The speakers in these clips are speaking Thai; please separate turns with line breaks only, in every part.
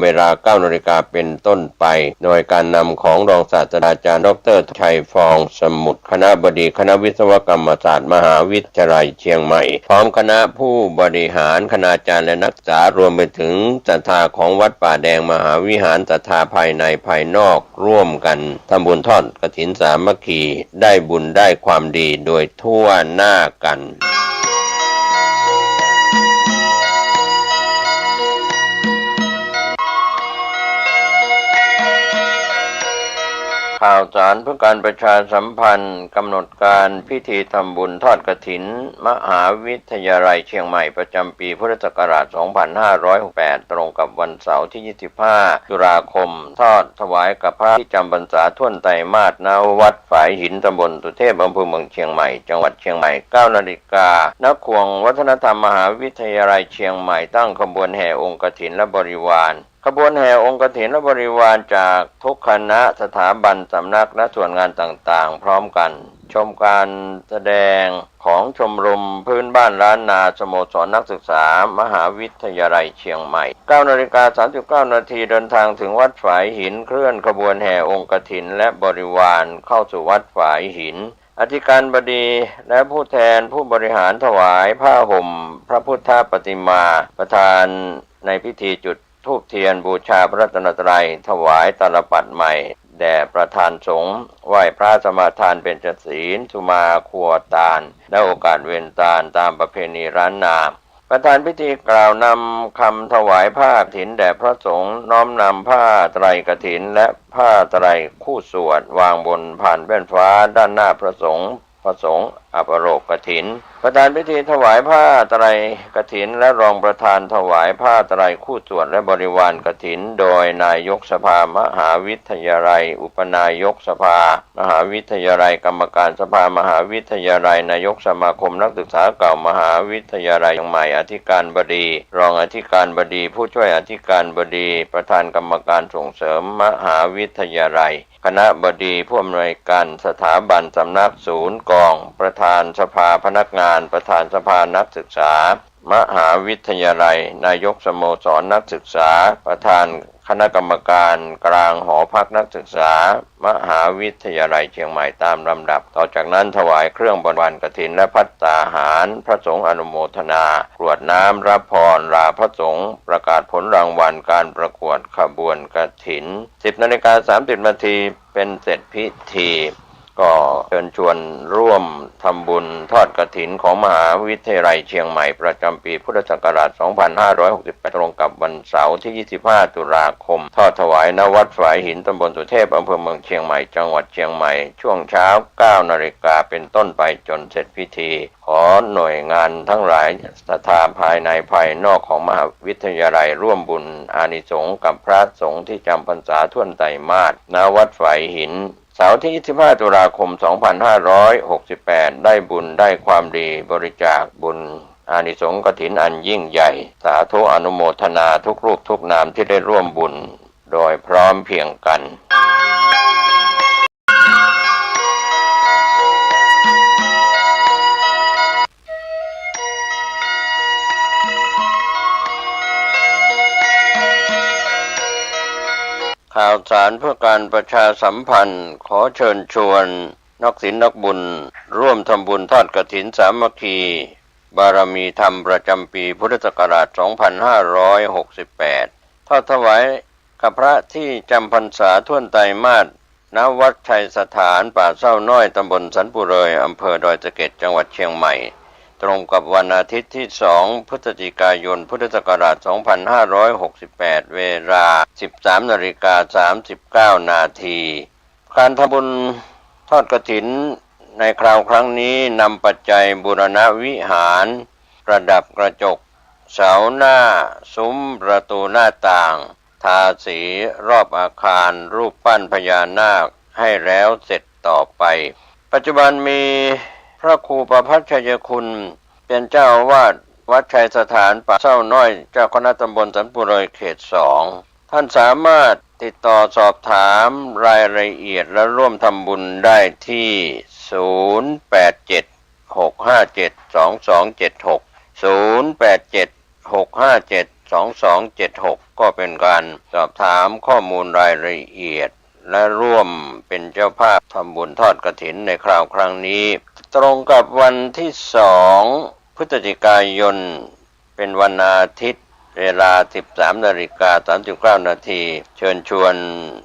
เวลา 9 นาฬิกาเป็นต้นไปโดยการนำของรองศาสตราจารย์ดร.ชัยฟองสมุทรคณบดีคณะวิศวกรรมศาสตร์มหาวิทยาลัยเชียงใหม่พร้อมคณะผู้บริหารคณาจารย์และนักศึกษารวมไปถึงศรัทธาของวัดป่าแดงมหาวิหารศรัทธาภายในภายนอกร่วมกันทำบุญทอดกฐินสามัคคีได้บุญได้ความดีโดยทั่วหน้ากันข่าวสารเพื่อการประชาสัมพันธ์กำหนดการพิธีทำบุญทอดกฐินมหาวิทยาลัยเชียงใหม่ประจำปีพุทธศักราช 2568 ตรงกับวันเสาร์ที่ 25 ตุลาคมทอดถวายกับพระที่จำพรรษาท่วนไตรมาสณวัดฝายหินตำบลสุเทพอำเภอเมืองเชียงใหม่จังหวัดเชียงใหม่ 9 นาฬิกาณควงวัฒนธรรมมหาวิทยาลัยเชียงใหม่ตั้งขบวนแห่องค์กฐินและบริวารขบวนแห่องค์กฐินและบริวารจากทุกคณะสถาบันสำนักและส่วนงานต่างๆพร้อมกันชมการแสดงของชมรมพื้นบ้านล้านนาสโมสรนักศึกษามหาวิทยาลัยเชียงใหม่ 9 นาฬิกา 39 นาทีเดินทางถึงวัดฝายหินเคลื่อนขบวนแห่องค์กฐินและบริวารเข้าสู่วัดฝายหินอธิการบดีและผู้แทนผู้บริหารถวายผ้าห่มพระพุทธปฏิมาประธานในพิธีจุดธูปเทียนบูชาพระรัตนตรัยถวายตาลปัดใหม่แด่ประธานสงฆ์ไหว้พระสมาทานเบญจศีลสุมาครัวตาลและโอกาสเว้นตาลตามประเพณีร้านนาประธานพิธีกล่าวนำคำถวายผ้ากฐินแด่พระสงฆ์น้อมนำผ้าไตรกฐินและผ้าไตรคู่สวดวางบนผ่านแว่นฟ้าด้านหน้าพระสงฆ์อัปโรกกฐินประธานพิธีถวายผ้าไตรกฐินและรองประธานถวายผ้าไตรคู่สวดและบริวารกฐินโดยนายกสภามหาวิทยาลัยอุปนายกสภามหาวิทยาลัยกรรมการสภามหาวิทยาลัยนายกสมาคมนักศึกษาเก่ามหาวิทยาลัยเชียงใหม่อธิการบดีรองอธิการบดีผู้ช่วยอธิการบดีประธานกรรมการส่งเสริมมหาวิทยาลัยคณบดีผู้อำนวยการสถาบันสำนักศูนย์กองประธานสภาพนักงานประธานสภานักศึกษามหาวิทยาลัยนายกสโมสรนักศึกษาประธานคณะกรรมการกลางหอพักนักศึกษามหาวิทยาลัยเชียงใหม่ตามลำดับต่อจากนั้นถวายเครื่องบริวารกฐินและภัตตาหารพระสงฆ์อนุโมทนากรวดน้ำรับพรลาพระสงฆ์ประกาศผลรางวัลการประกวดขบวนกฐิน 10:30 นาทีเป็นเสร็จพิธีก็เชิญชวนร่วมทำบุญทอดกฐินของมหาวิทยาลัยเชียงใหม่ประจำปีพุทธศักราช 2568 ตรงกับวันเสาร์ที่ 25 ตุลาคมทอดถวายณวัดฝายหินตำบลสุเทพอำเภอเมืองเชียงใหม่จังหวัดเชียงใหม่ช่วงเช้า 9 นาฬิกาเป็นต้นไปจนเสร็จพิธีขอหน่วยงานทั้งหลายศรัทธาภายในภายนอกของมหาวิทยาลัยร่วมบุญอานิสงส์กับพระสงฆ์ที่จำพรรษาท่วนไตรมาสณวัดฝายหินเสาร์ที่ 25 ตุลาคม 2568 ได้บุญได้ความดีบริจาคบุญอานิสงส์กฐินอันยิ่งใหญ่สาธุอนุโมทนาทุกรูปทุกนามที่ได้ร่วมบุญโดยพร้อมเพรียงกันข่าวสารเพื่อการประชาสัมพันธ์ขอเชิญชวนนักศีลนักบุญร่วมทำบุญทอดกฐินสามัคคีบารมีธรรมประจำปีพุทธศักราช 2568 ทอดถวายกับพระที่จำพรรษาท่วนไตรมาสณวัดชัยสถานป่าเศร้าน้อยตำบลสันปุเรยอำเภอดอยสะเก็ดจังหวัดเชียงใหม่ตรงกับวันอาทิตย์ที่ 2 พฤศจิกายนพุทธศักราช 2568 เวลา 13:39 นาทีการทำบุญทอดกฐินในคราวครั้งนี้นำปัจจัยบูรณวิหารประดับกระจกเสาหน้าซุ้มประตูหน้าต่างทาสีรอบอาคารรูปปั้นพญานาคให้แล้วเสร็จต่อไปปัจจุบันมีพระครูประภัชชัยคุณเป็นเจ้าอาวาสวัดชัยสถานป่าเศร้าน้อยเจ้าคณะตำบลสันปุเรยเขต 2ท่านสามารถติดต่อสอบถามรายละเอียดและร่วมทำบุญได้ที่ 087 657 2276 087 657 2276ก็เป็นการสอบถามข้อมูลรายละเอียดและร่วมเป็นเจ้าภาพทำบุญทอดกฐินในคราวครั้งนี้ตรงกับวันที่2พฤศจิกายนเป็นวันอาทิตย์เวลา 13:39 นาทีเชิญชวน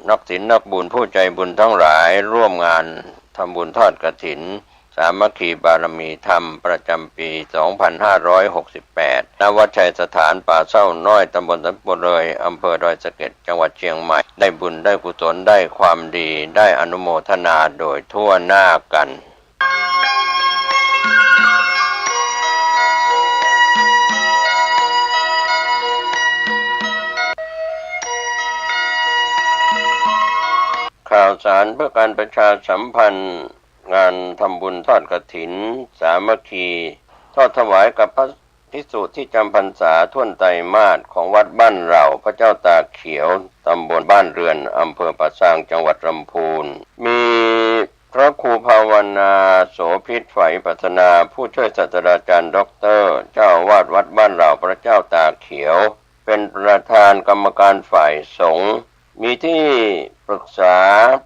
นักศีลนักบุญผู้ใจบุญทั้งหลายร่วมงานทำบุญทอดกฐินสามัคคีบารมีธรรมประจำปี 2568 ณ วัดชัยสถานป่าเศร้าน้อยตำบลสันปุเรยอำเภอดอยสะเก็ดจังหวัดเชียงใหม่ได้บุญได้กุศลได้ความดีได้อนุโมทนาโดยทั่วหน้ากันข่าวสารเพื่อการประชาสัมพันธ์งานทำบุญทอดกฐินสามัคคีทอดถวายกับพระภิกษุที่จำพรรษาท่วนไตรมาสของวัดบ้านเราพระเจ้าตากเขียวตำบลบ้านเรือนอำเภอปะซางจังหวัดลำพูนมีพระครูภาวนาโสภิตไฝปัฒนาผู้ช่วยศาสตราจารย์ด็อกเตอร์เจ้าอาวาสวัดบ้านเราพระเจ้าตากเขียวเป็นประธานกรรมการฝ่ายสงฆ์มีที่ปรึกษา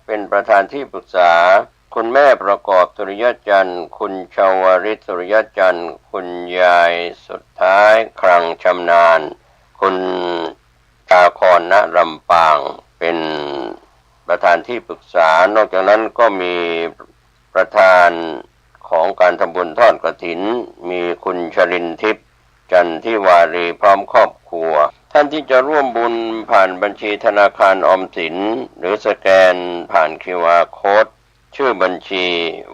เป็นประธานที่ปรึกษาคุณแม่ประกอบสุริยจันทร์คุณชาวริศสุริยจันทร์คุณยายสุดท้ายครังชำนาญคุณตาคอนณลำปางเป็นประธานที่ปรึกษานอกจากนั้นก็มีประธานของการทำบุญทอดกฐินมีคุณชลินทิพย์จันทิวารีพร้อมครอบครัวท่านที่จะร่วมบุญผ่านบัญชีธนาคารออมสินหรือสแกนผ่าน QR Code ชื่อบัญชี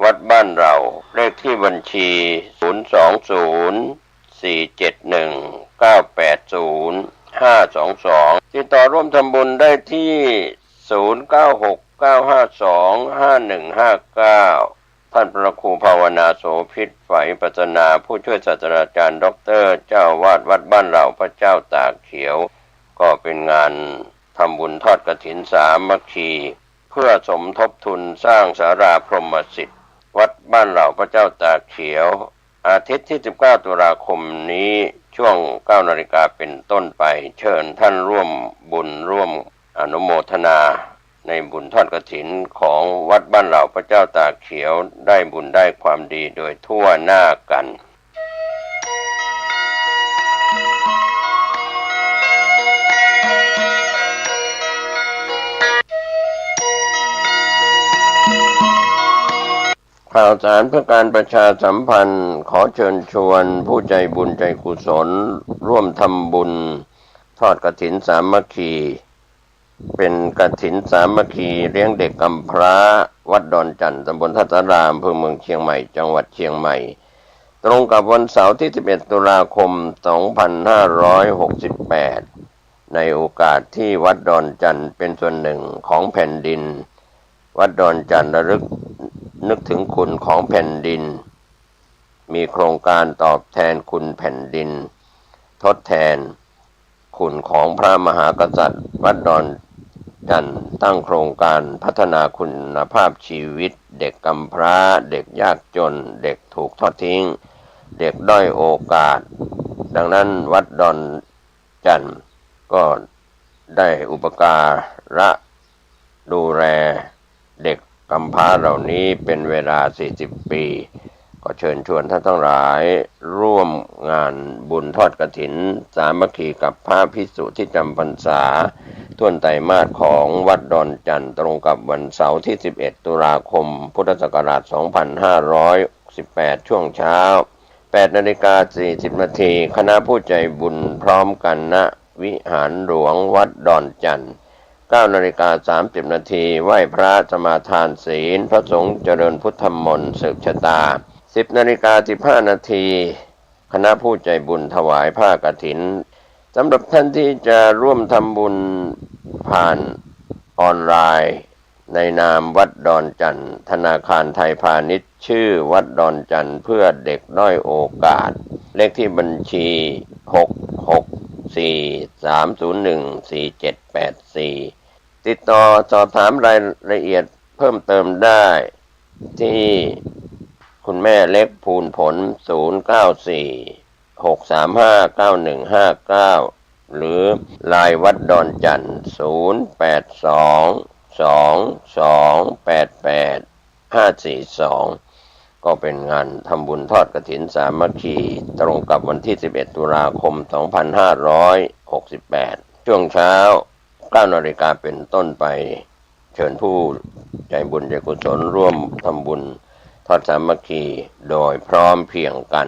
วัดบ้านเราเลขที่บัญชี 020-471-980-522 ติดต่อร่วมทำบุญได้ที่ 0969525159 ท่านพระครูภาวนาโสภิตไฝปัฒนาผู้ช่วยศาสตราจารย์ด็อกเตอร์เจ้าวาดวัดบ้านเราพระเจ้าตากเขียวก็เป็นงานทำบุญทอดกฐินสามัคคีเพื่อสมทบทุนสร้างศาลาพรหมสิทธิ์วัดบ้านเราพระเจ้าตากเขียวอาทิตย์ที่ 19 ตุลาคมนี้ช่วง 9 นาฬิกาเป็นต้นไปเชิญท่านร่วมบุญร่วมอนุโมทนาในบุญทอดกฐินของวัดบ้านเราพระเจ้าตากเขียวได้บุญได้ความดีโดยทั่วหน้ากันข่าวสารเพื่อการประชาสัมพันธ์ขอเชิญชวนผู้ใจบุญใจกุศลร่วมทำบุญทอดกฐินสามัคคีเป็นกฐินสามัคคีเลี้ยงเด็กกำพร้าวัดดอนจันทร์ตำบลทัตตารามอำเภอเมืองเชียงใหม่จังหวัดเชียงใหม่ตรงกับวันเสาร์ที่ 11 ตุลาคม 2568 ในโอกาสที่วัดดอนจันทร์เป็นส่วนหนึ่งของแผ่นดินวัดดอนจันทร์ระลึกนึกถึงคุณของแผ่นดินมีโครงการตอบแทนคุณแผ่นดินทดแทนคุณของพระมหากษัตริย์วัดดอนจันทร์ตั้งโครงการพัฒนาคุณภาพชีวิตเด็กกำพร้าเด็กยากจนเด็กถูกทอดทิ้งเด็กด้อยโอกาสดังนั้นวัดดอนจันทร์ก็ได้อุปการะดูแลเด็กกำพร้าเหล่านี้เป็นเวลา40 ปีก็เชิญชวนท่านทั้งหลายร่วมงานบุญทอดกฐินสามัคคีกับพระภิกษุที่จำพรรษาท่วนไตรมาสของวัดดอนจันทร์ตรงกับวันเสาร์ที่ 11 ตุลาคมพุทธศักราช 2518 ช่วงเช้า 8:40 นาทีคณะผู้ใจบุญพร้อมกันณวิหารหลวงวัดดอนจันทร์ 9:30 นาทีไหว้พระสมาทานศีลพระสงฆ์เจริญพุทธมนต์สืบชะตา 10:15 นาทีคณะผู้ใจบุญถวายผ้ากฐินสำหรับท่านที่จะร่วมทำบุญผ่านออนไลน์ในนามวัดดอนจันทร์ธนาคารไทยพาณิชย์ชื่อวัดดอนจันทร์เพื่อเด็กด้อยโอกาสเลขที่บัญชี 664-301-4784 ติดต่อสอบถามรายละเอียดเพิ่มเติมได้ที่คุณแม่เล็กภูลผล 094-635-9159 หรือลายวัดดอนจันทร์0822288542ก็เป็นงานทำบุญทอดกฐินสามัคคีตรงกับวันที่11ตุลาคม2568ช่วงเช้า9 นาฬิกาเป็นต้นไปเชิญผู้ใจบุญใจกุศลร่วมทำบุญทอดสามัคคีโดยพร้อมเพรียงกัน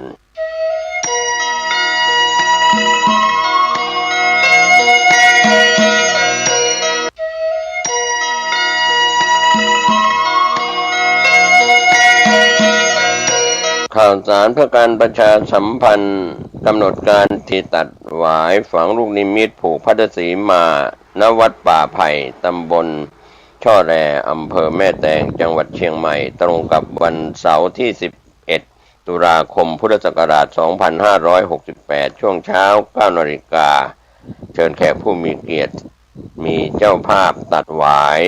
ข่าวสารเพื่อการประชาสัมพันธ์กำหนดการที่ตัดหวายฝังลูกนิมิตผูกพัทธสีมาณวัดป่าไผ่ตำบลช่อแรอำเภอแม่แตงจังหวัดเชียงใหม่ตรงกับวันเสาร์ที่11ตุลาคมพุทธศักราช2568ช่วงเช้า9 นาฬิกาเชิญแขกผู้มีเกียรติมีเจ้าภาพตัดหวาย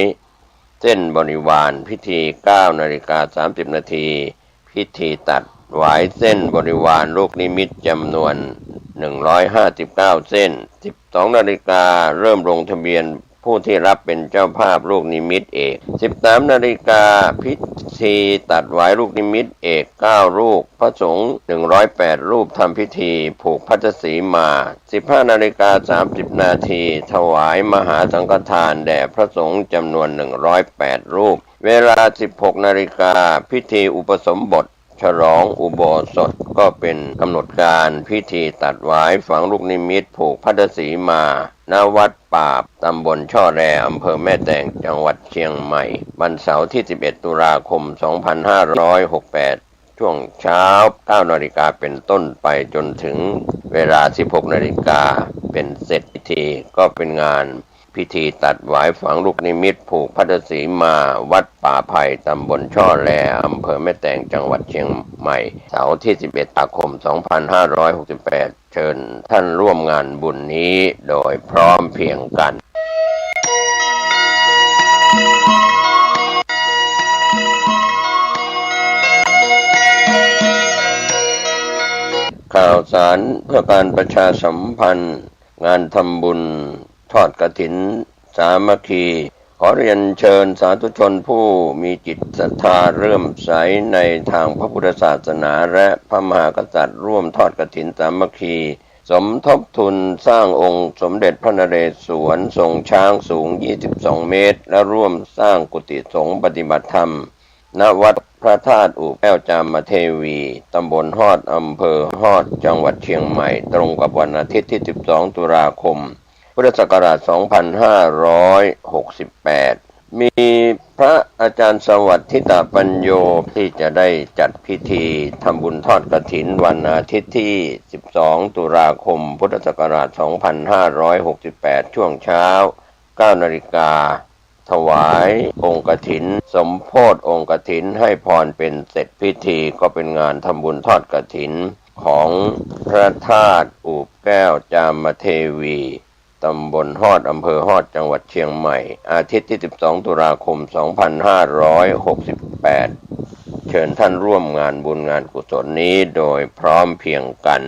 เส้นบริวารพิธี9:30 นาทีพิธีตัดหวายเส้นบริวารลูกนิมิตจำนวน159เส้น12 นาฬิกาเริ่มลงทะเบียนผู้ที่รับเป็นเจ้าภาพลูกนิมิตเอก13 นาฬิกาพิธีตัดหวายลูกนิมิตเอก9รูปพระสงฆ์108รูปทำพิธีผูกพัทธสีมา15:30 นาทีถวายมหาสังฆทานแด่พระสงฆ์จำนวน108รูปเวลา16 นาฬิกาพิธีอุปสมบทฉลองอุโบสถก็เป็นกำหนดการพิธีตัดหวายฝังลูกนิมิตผูกพัทธสีมาณวัดป่าตำบลช่อแรอำเภอแม่แตงจังหวัดเชียงใหม่วันเสาร์ที่11ตุลาคม2568ช่วงเช้า9 นาฬิกาเป็นต้นไปจนถึงเวลา16 นาฬิกาเป็นเสร็จพิธีก็เป็นงานพิธีตัดหวายฝังลูกนิมิตผูกพัทธสีมาวัดป่าไผ่ตำบลช่อแรอำเภอแม่แตงจังหวัดเชียงใหม่เสาร์ที่11ตุลาคม2568เชิญท่านร่วมงานบุญนี้โดยพร้อมเพรียงกันข่าวสารเพื่อการประชาสัมพันธ์งานทำบุญทอดกฐินสามัคคีขอเรียนเชิญสาธุชนผู้มีจิตศรัทธาเริ่มใสในทางพระพุทธศาสนาและพระมหากษัตริย์ร่วมทอดกฐินสามัคคีสมทบทุนสร้างองค์สมเด็จพระนเรศวรทรงช้างสูง22 เมตรและร่วมสร้างกุฏิสงฆ์ปฏิบัติธรรมณวัดพระธาตุอู่แก้วจามเทวีตำบลฮอดอำเภอฮอดจังหวัดเชียงใหม่ตรงกับวันอาทิตย์ที่12 ตุลาคมพุทธศักราช2568มีพระอาจารย์สวัสดิ์ทิตาปัญโยที่จะได้จัดพิธีทำบุญทอดกฐินวันอาทิตย์ที่12 ตุลาคมพุทธศักราช2568ช่วงเช้า9 นาฬิกาถวายองค์กฐินสมโภชองค์กฐินให้พรเป็นเสร็จพิธีก็เป็นงานทำบุญทอดกฐินของพระธาตุอู่แก้วจามเทวีตำบลฮอดอำเภอฮอดจังหวัดเชียงใหม่อาทิตย์ที่12 ตุลาคม2568เชิญท่านร่วมงานบุญงานกุศลนี้โดยพร้อมเพรียงกัน